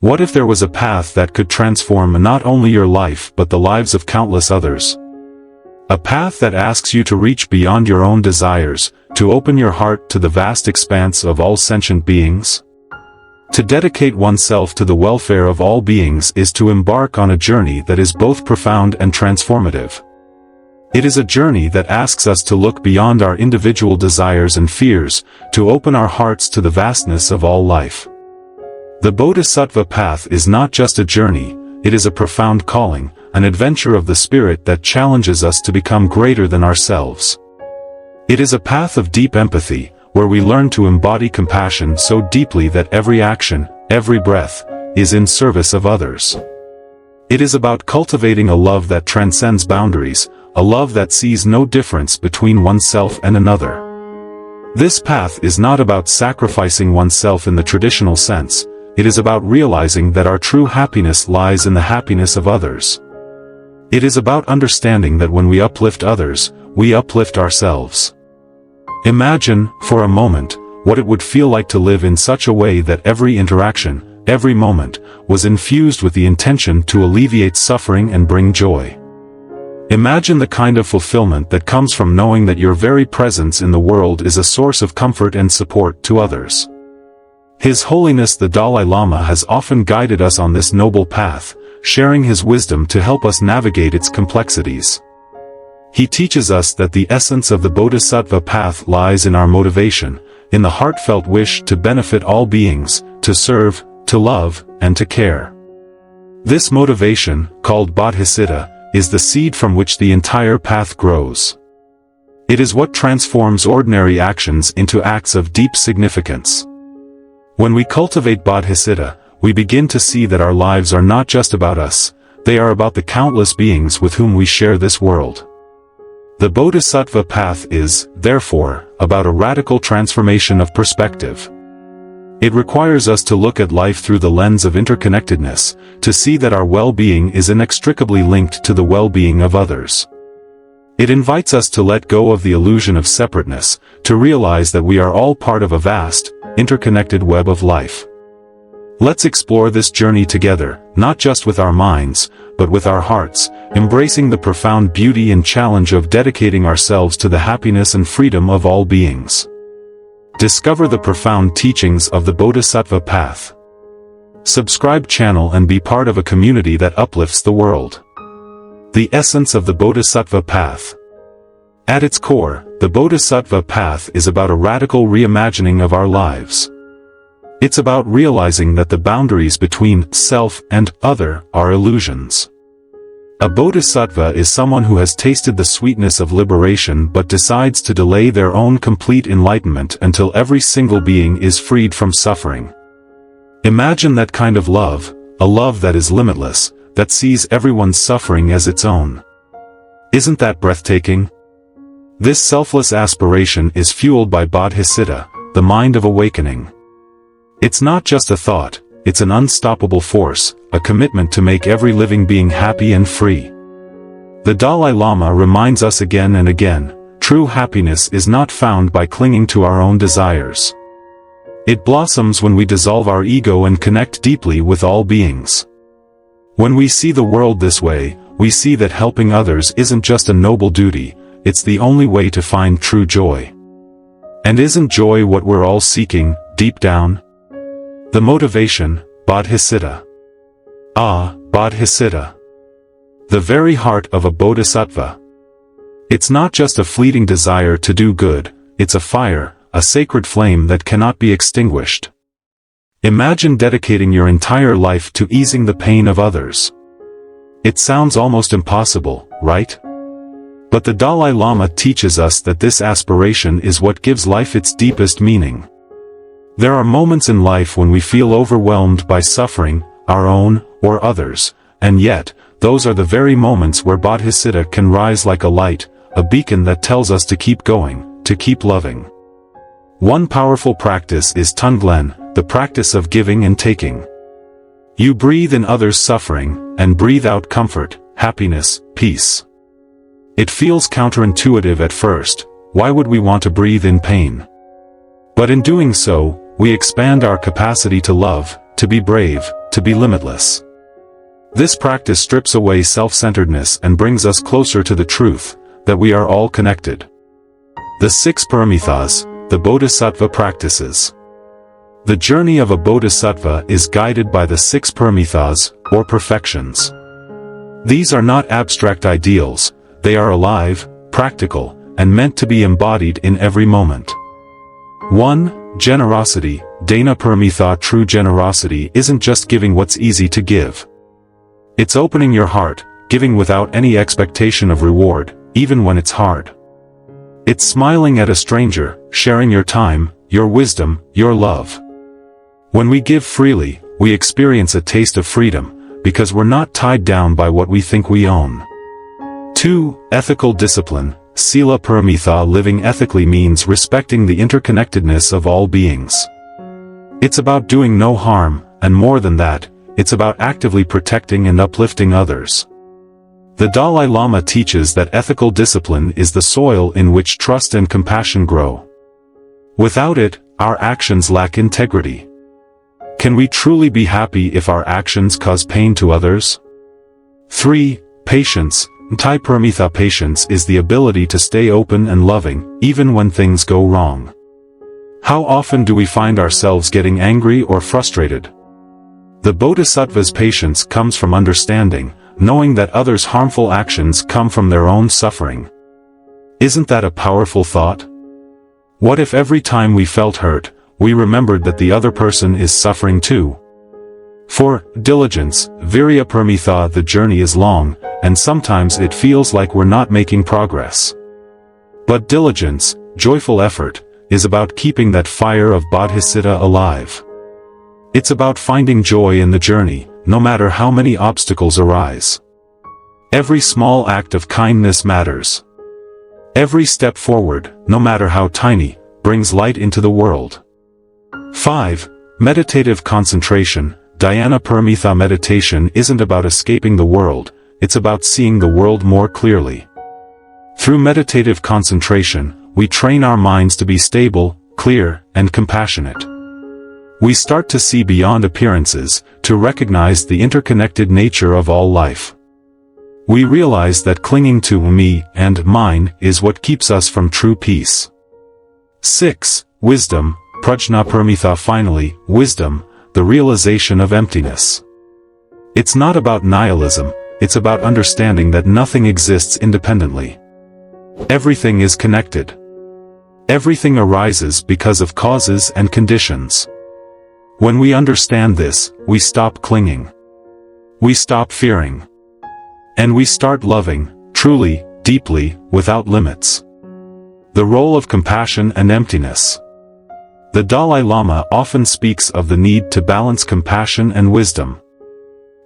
What if there was a path that could transform not only your life but the lives of countless others? A path that asks you to reach beyond your own desires, to open your heart to the vast expanse of all sentient beings? To dedicate oneself to the welfare of all beings is to embark on a journey that is both profound and transformative. It is a journey that asks us to look beyond our individual desires and fears, to open our hearts to the vastness of all life. The Bodhisattva Path is not just a journey, it is a profound calling, an adventure of the spirit that challenges us to become greater than ourselves. It is a path of deep empathy, where we learn to embody compassion so deeply that every action, every breath, is in service of others. It is about cultivating a love that transcends boundaries, a love that sees no difference between oneself and another. This path is not about sacrificing oneself in the traditional sense, it is about realizing that our true happiness lies in the happiness of others. It is about understanding that when we uplift others, we uplift ourselves. Imagine, for a moment, what it would feel like to live in such a way that every interaction, every moment, was infused with the intention to alleviate suffering and bring joy. Imagine the kind of fulfillment that comes from knowing that your very presence in the world is a source of comfort and support to others. His Holiness the Dalai Lama has often guided us on this noble path, sharing his wisdom to help us navigate its complexities. He teaches us that the essence of the Bodhisattva Path lies in our motivation, in the heartfelt wish to benefit all beings, to serve, to love, and to care. This motivation, called Bodhisattva, is the seed from which the entire path grows. It is what transforms ordinary actions into acts of deep significance. When we cultivate Bodhisattva, we begin to see that our lives are not just about us, they are about the countless beings with whom we share this world. The Bodhisattva Path is, therefore, about a radical transformation of perspective. It requires us to look at life through the lens of interconnectedness, to see that our well-being is inextricably linked to the well-being of others. It invites us to let go of the illusion of separateness, to realize that we are all part of a vast, interconnected web of life. Let's explore this journey together, not just with our minds, but with our hearts, embracing the profound beauty and challenge of dedicating ourselves to the happiness and freedom of all beings. Discover the profound teachings of the Bodhisattva Path. Subscribe channel and be part of a community that uplifts the world. The essence of the Bodhisattva Path. At its core, the Bodhisattva Path is about a radical reimagining of our lives. It's about realizing that the boundaries between self and other are illusions. A bodhisattva is someone who has tasted the sweetness of liberation but decides to delay their own complete enlightenment until every single being is freed from suffering. Imagine that kind of love, a love that is limitless, that sees everyone's suffering as its own. Isn't that breathtaking? This selfless aspiration is fueled by Bodhisattva, the mind of awakening. It's not just a thought, it's an unstoppable force, a commitment to make every living being happy and free. The Dalai Lama reminds us again and again, true happiness is not found by clinging to our own desires. It blossoms when we dissolve our ego and connect deeply with all beings. When we see the world this way, we see that helping others isn't just a noble duty, it's the only way to find true joy. And isn't joy what we're all seeking, deep down? The motivation, Bodhisattva. Ah, Bodhisattva. The very heart of a bodhisattva. It's not just a fleeting desire to do good, it's a fire, a sacred flame that cannot be extinguished. Imagine dedicating your entire life to easing the pain of others. It sounds almost impossible, right? But the Dalai Lama teaches us that this aspiration is what gives life its deepest meaning. There are moments in life when we feel overwhelmed by suffering, our own, or others, and yet, those are the very moments where Bodhisattva can rise like a light, a beacon that tells us to keep going, to keep loving. One powerful practice is Tonglen, the practice of giving and taking. You breathe in others' suffering, and breathe out comfort, happiness, peace. It feels counterintuitive at first, why would we want to breathe in pain? But in doing so, we expand our capacity to love, to be brave, to be limitless. This practice strips away self-centeredness and brings us closer to the truth, that we are all connected. The 6 paramithas, the Bodhisattva practices. The journey of a Bodhisattva is guided by the 6 paramithas, or perfections. These are not abstract ideals, they are alive, practical, and meant to be embodied in every moment. 1. Generosity. Dana Paramitha. True generosity isn't just giving what's easy to give. It's opening your heart, giving without any expectation of reward, even when it's hard. It's smiling at a stranger, sharing your time, your wisdom, your love. When we give freely, we experience a taste of freedom, because we're not tied down by what we think we own. 2. Ethical discipline. Sila Paramitha. Living ethically means respecting the interconnectedness of all beings. It's about doing no harm, and more than that, it's about actively protecting and uplifting others. The Dalai Lama teaches that ethical discipline is the soil in which trust and compassion grow. Without it, our actions lack integrity. Can we truly be happy if our actions cause pain to others? 3. Patience. Thai Paramitha. Patience is the ability to stay open and loving, even when things go wrong. How often do we find ourselves getting angry or frustrated? The Bodhisattva's patience comes from understanding, knowing that others' harmful actions come from their own suffering. Isn't that a powerful thought? What if every time we felt hurt, we remembered that the other person is suffering too? 4. Diligence. Virya Paramitha. The journey is long, and sometimes it feels like we're not making progress. But diligence, joyful effort, is about keeping that fire of Bodhisattva alive. It's about finding joy in the journey, no matter how many obstacles arise. Every small act of kindness matters. Every step forward, no matter how tiny, brings light into the world. 5. Meditative concentration. Dhyana Paramitha. Meditation isn't about escaping the world, it's about seeing the world more clearly. Through meditative concentration, we train our minds to be stable, clear, and compassionate. We start to see beyond appearances, to recognize the interconnected nature of all life. We realize that clinging to me and mine is what keeps us from true peace. 6. Wisdom. Prajna Paramitha. Finally, wisdom, the realization of emptiness. It's not about nihilism, it's about understanding that nothing exists independently. Everything is connected. Everything arises because of causes and conditions. When we understand this, we stop clinging. We stop fearing. And we start loving, truly, deeply, without limits. The role of compassion and emptiness. The Dalai Lama often speaks of the need to balance compassion and wisdom.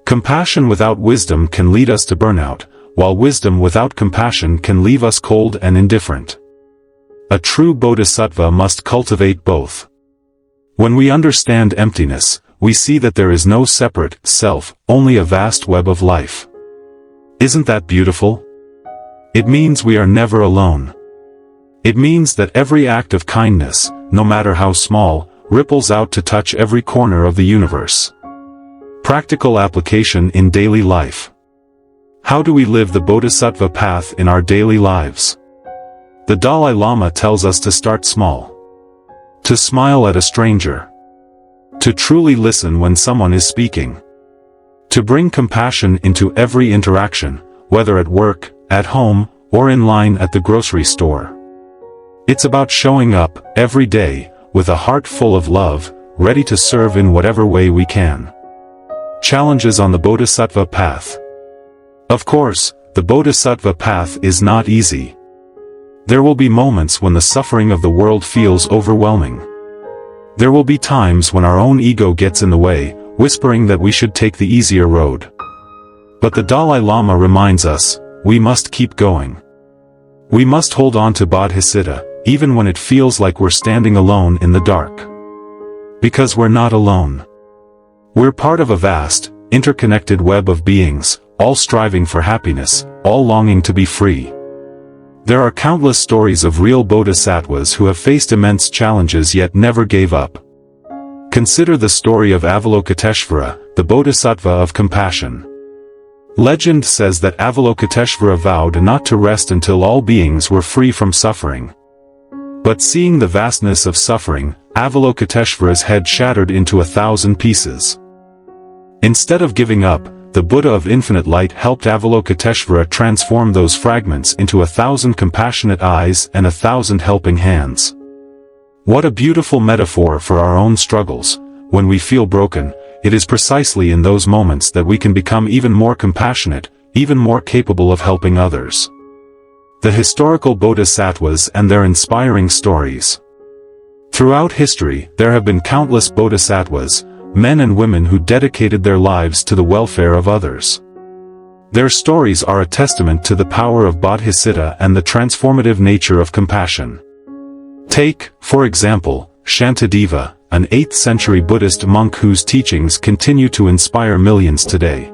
Compassion without wisdom can lead us to burnout, while wisdom without compassion can leave us cold and indifferent. A true bodhisattva must cultivate both. When we understand emptiness, we see that there is no separate self, only a vast web of life. Isn't that beautiful? It means we are never alone. It means that every act of kindness, no matter how small, ripples out to touch every corner of the universe. Practical application in daily life. How do we live the Bodhisattva path in our daily lives? The Dalai Lama tells us to start small. To smile at a stranger. To truly listen when someone is speaking. To bring compassion into every interaction, whether at work, at home, or in line at the grocery store. It's about showing up, every day, with a heart full of love, ready to serve in whatever way we can. Challenges on the Bodhisattva Path. Of course, the Bodhisattva Path is not easy. There will be moments when the suffering of the world feels overwhelming. There will be times when our own ego gets in the way, whispering that we should take the easier road. But the Dalai Lama reminds us, we must keep going. We must hold on to Bodhisattva, even when it feels like we're standing alone in the dark. Because we're not alone. We're part of a vast, interconnected web of beings, all striving for happiness, all longing to be free. There are countless stories of real bodhisattvas who have faced immense challenges yet never gave up. Consider the story of Avalokiteshvara, the Bodhisattva of compassion. Legend says that Avalokiteshvara vowed not to rest until all beings were free from suffering. But seeing the vastness of suffering, Avalokiteshvara's head shattered into 1,000 pieces. Instead of giving up, the Buddha of infinite light helped Avalokiteshvara transform those fragments into 1,000 compassionate eyes and 1,000 helping hands. What a beautiful metaphor for our own struggles. When we feel broken, it is precisely in those moments that we can become even more compassionate, even more capable of helping others. The historical bodhisattvas and their inspiring stories. Throughout history, there have been countless bodhisattvas, men and women who dedicated their lives to the welfare of others. Their stories are a testament to the power of Bodhisattva and the transformative nature of compassion. Take, for example, Shantideva, an 8th century Buddhist monk whose teachings continue to inspire millions today.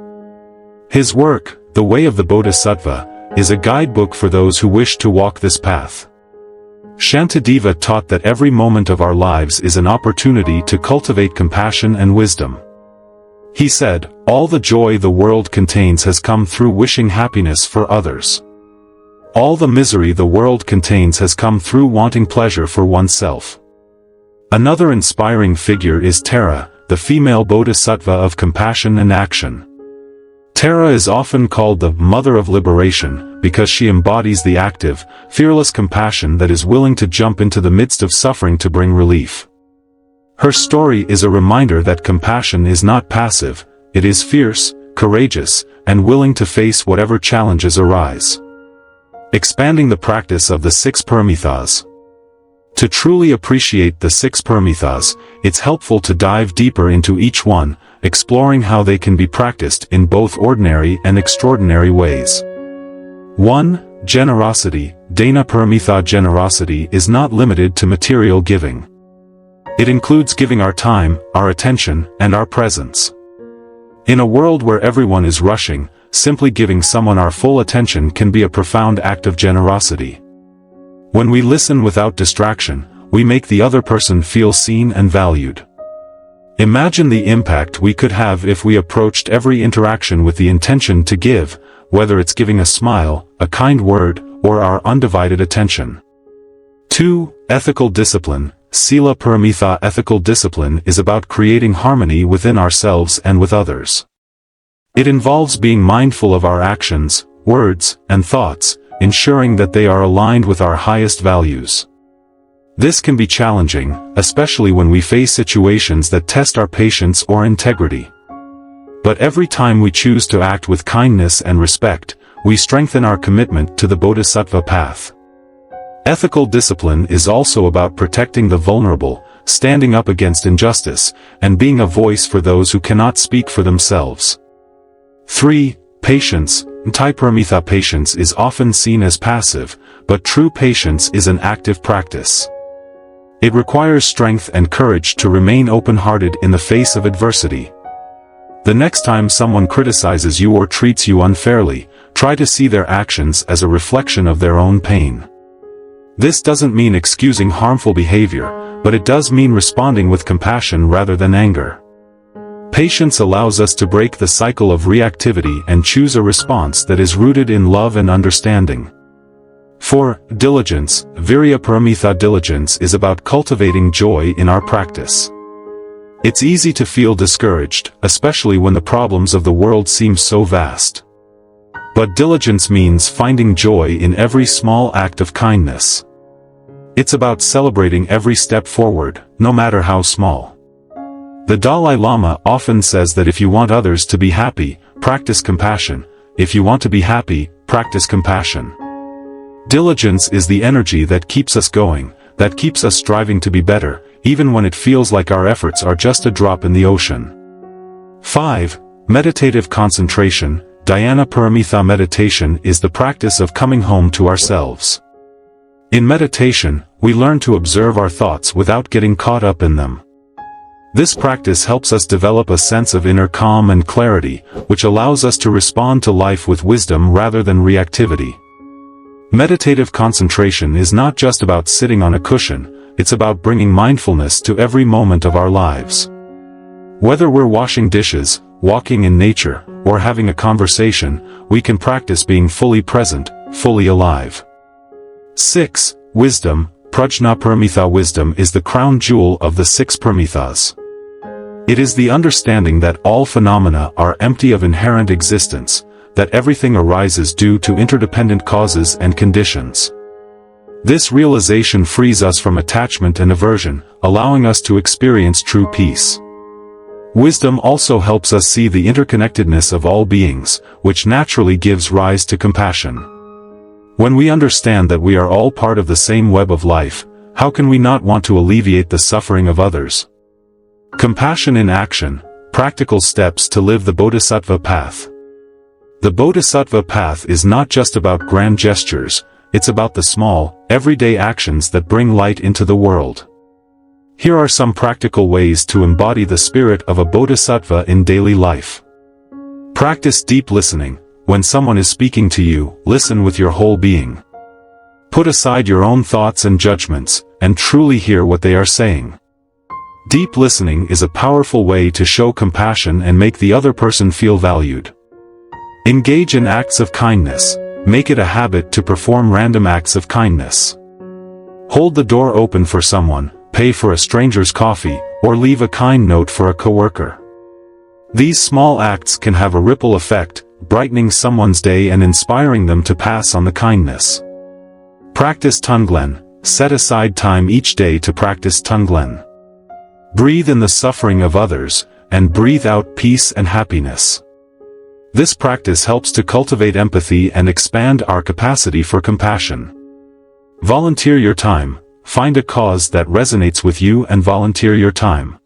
His work, The Way of the Bodhisattva, is a guidebook for those who wish to walk this path. Shantideva taught that every moment of our lives is an opportunity to cultivate compassion and wisdom. He said, "All the joy the world contains has come through wishing happiness for others. All the misery the world contains has come through wanting pleasure for oneself." Another inspiring figure is Tara, the female bodhisattva of compassion and action. Tara is often called the Mother of Liberation, because she embodies the active, fearless compassion that is willing to jump into the midst of suffering to bring relief. Her story is a reminder that compassion is not passive, it is fierce, courageous, and willing to face whatever challenges arise. Expanding the practice of the 6 paramithas. To truly appreciate the 6 paramithas, it's helpful to dive deeper into each one, exploring how they can be practiced in both ordinary and extraordinary ways. 1. Generosity. Dana Paramitha. Generosity is not limited to material giving. It includes giving our time, our attention, and our presence. In a world where everyone is rushing, simply giving someone our full attention can be a profound act of generosity. When we listen without distraction, we make the other person feel seen and valued. Imagine the impact we could have if we approached every interaction with the intention to give, whether it's giving a smile, a kind word, or our undivided attention. 2. Ethical discipline. Sila Paramitha. Ethical discipline is about creating harmony within ourselves and with others. It involves being mindful of our actions, words, and thoughts, ensuring that they are aligned with our highest values. This can be challenging, especially when we face situations that test our patience or integrity. But every time we choose to act with kindness and respect, we strengthen our commitment to the Bodhisattva Path. Ethical discipline is also about protecting the vulnerable, standing up against injustice, and being a voice for those who cannot speak for themselves. 3. Patience. Paramitha. Patience is often seen as passive, but true patience is an active practice. It requires strength and courage to remain open-hearted in the face of adversity. The next time someone criticizes you or treats you unfairly, try to see their actions as a reflection of their own pain. This doesn't mean excusing harmful behavior, but it does mean responding with compassion rather than anger. Patience allows us to break the cycle of reactivity and choose a response that is rooted in love and understanding. 4. Diligence. Virya Paramitha. Diligence is about cultivating joy in our practice. It's easy to feel discouraged, especially when the problems of the world seem so vast. But diligence means finding joy in every small act of kindness. It's about celebrating every step forward, no matter how small. The Dalai Lama often says that if you want others to be happy, practice compassion. If you want to be happy, practice compassion. Diligence is the energy that keeps us going, that keeps us striving to be better, even when it feels like our efforts are just a drop in the ocean. 5. Meditative concentration. Dhyana Paramitha. Meditation is the practice of coming home to ourselves. In meditation, we learn to observe our thoughts without getting caught up in them. This practice helps us develop a sense of inner calm and clarity, which allows us to respond to life with wisdom rather than reactivity. Meditative concentration is not just about sitting on a cushion, it's about bringing mindfulness to every moment of our lives. Whether we're washing dishes, walking in nature, or having a conversation, we can practice being fully present, fully alive. 6. Wisdom. Prajnaparamita wisdom is the crown jewel of the 6 paramithas. It is the understanding that all phenomena are empty of inherent existence, that everything arises due to interdependent causes and conditions. This realization frees us from attachment and aversion, allowing us to experience true peace. Wisdom also helps us see the interconnectedness of all beings, which naturally gives rise to compassion. When we understand that we are all part of the same web of life, how can we not want to alleviate the suffering of others? Compassion in action, practical steps to live the Bodhisattva Path. The Bodhisattva Path is not just about grand gestures, it's about the small, everyday actions that bring light into the world. Here are some practical ways to embody the spirit of a bodhisattva in daily life. Practice deep listening. When someone is speaking to you, listen with your whole being. Put aside your own thoughts and judgments, and truly hear what they are saying. Deep listening is a powerful way to show compassion and make the other person feel valued. Engage in acts of kindness. Make it a habit to perform random acts of kindness. Hold the door open for someone, pay for a stranger's coffee, or leave a kind note for a coworker. These small acts can have a ripple effect, brightening someone's day and inspiring them to pass on the kindness. Practice Tonglen. Set aside time each day to practice Tonglen. Breathe in the suffering of others, and breathe out peace and happiness. This practice helps to cultivate empathy and expand our capacity for compassion. Volunteer your time. Find a cause that resonates with you and volunteer your time.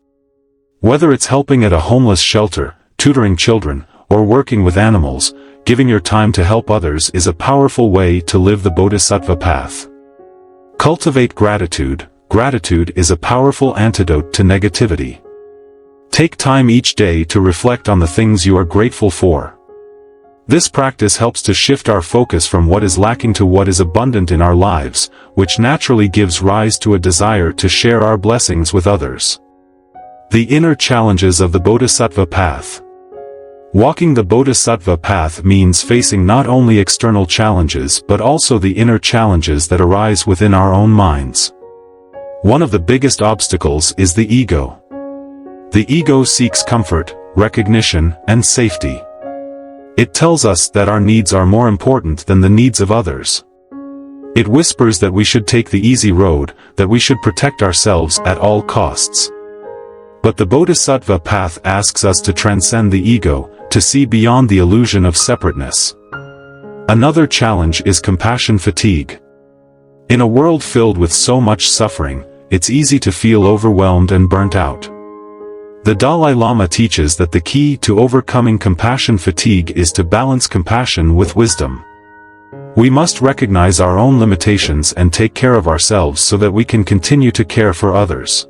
Whether it's helping at a homeless shelter, tutoring children, or working with animals, giving your time to help others is a powerful way to live the Bodhisattva Path. Cultivate gratitude. Gratitude is a powerful antidote to negativity. Take time each day to reflect on the things you are grateful for. This practice helps to shift our focus from what is lacking to what is abundant in our lives, which naturally gives rise to a desire to share our blessings with others. The inner challenges of the Bodhisattva Path. Walking the Bodhisattva Path means facing not only external challenges but also the inner challenges that arise within our own minds. One of the biggest obstacles is the ego. The ego seeks comfort, recognition, and safety. It tells us that our needs are more important than the needs of others. It whispers that we should take the easy road, that we should protect ourselves at all costs. But the Bodhisattva Path asks us to transcend the ego, to see beyond the illusion of separateness. Another challenge is compassion fatigue. In a world filled with so much suffering, it's easy to feel overwhelmed and burnt out. The Dalai Lama teaches that the key to overcoming compassion fatigue is to balance compassion with wisdom. We must recognize our own limitations and take care of ourselves so that we can continue to care for others.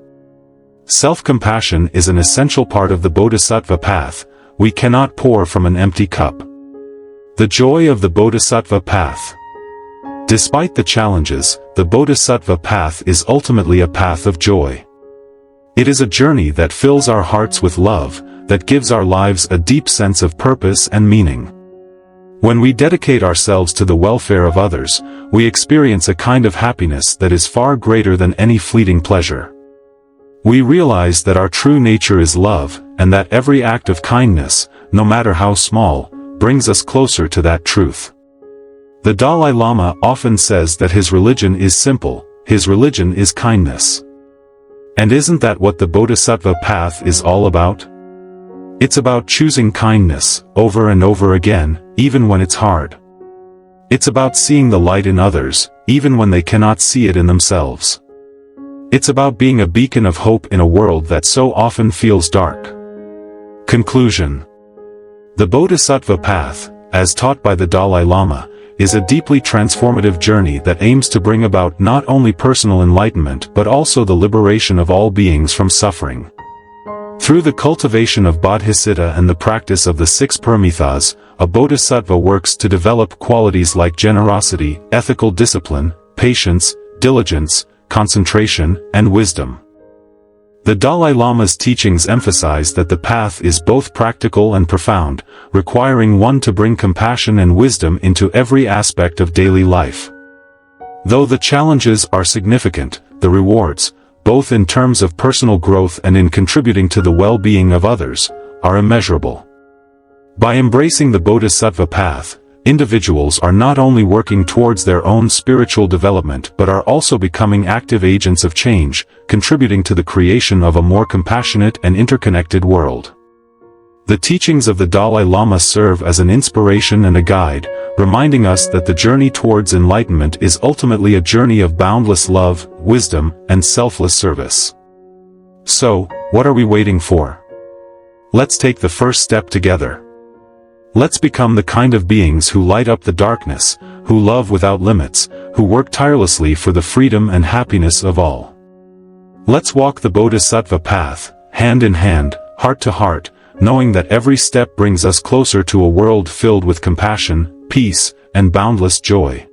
Self-compassion is an essential part of the Bodhisattva Path. We cannot pour from an empty cup. The joy of the Bodhisattva Path. Despite the challenges, the Bodhisattva Path is ultimately a path of joy. It is a journey that fills our hearts with love, that gives our lives a deep sense of purpose and meaning. When we dedicate ourselves to the welfare of others, we experience a kind of happiness that is far greater than any fleeting pleasure. We realize that our true nature is love, and that every act of kindness, no matter how small, brings us closer to that truth. The Dalai Lama often says that his religion is simple, his religion is kindness. And isn't that what the Bodhisattva Path is all about? It's about choosing kindness, over and over again, even when it's hard. It's about seeing the light in others, even when they cannot see it in themselves. It's about being a beacon of hope in a world that so often feels dark. Conclusion. The Bodhisattva Path, as taught by the Dalai Lama, is a deeply transformative journey that aims to bring about not only personal enlightenment but also the liberation of all beings from suffering. Through the cultivation of bodhicitta and the practice of the 6 paramithas, a bodhisattva works to develop qualities like generosity, ethical discipline, patience, diligence, concentration, and wisdom. The Dalai Lama's teachings emphasize that the path is both practical and profound, requiring one to bring compassion and wisdom into every aspect of daily life. Though the challenges are significant, the rewards, both in terms of personal growth and in contributing to the well-being of others, are immeasurable. By embracing the Bodhisattva Path, individuals are not only working towards their own spiritual development but are also becoming active agents of change, contributing to the creation of a more compassionate and interconnected world. The teachings of the Dalai Lama serve as an inspiration and a guide, reminding us that the journey towards enlightenment is ultimately a journey of boundless love, wisdom, and selfless service. So, what are we waiting for? Let's take the first step together. Let's become the kind of beings who light up the darkness, who love without limits, who work tirelessly for the freedom and happiness of all. Let's walk the Bodhisattva Path, hand in hand, heart to heart, knowing that every step brings us closer to a world filled with compassion, peace, and boundless joy.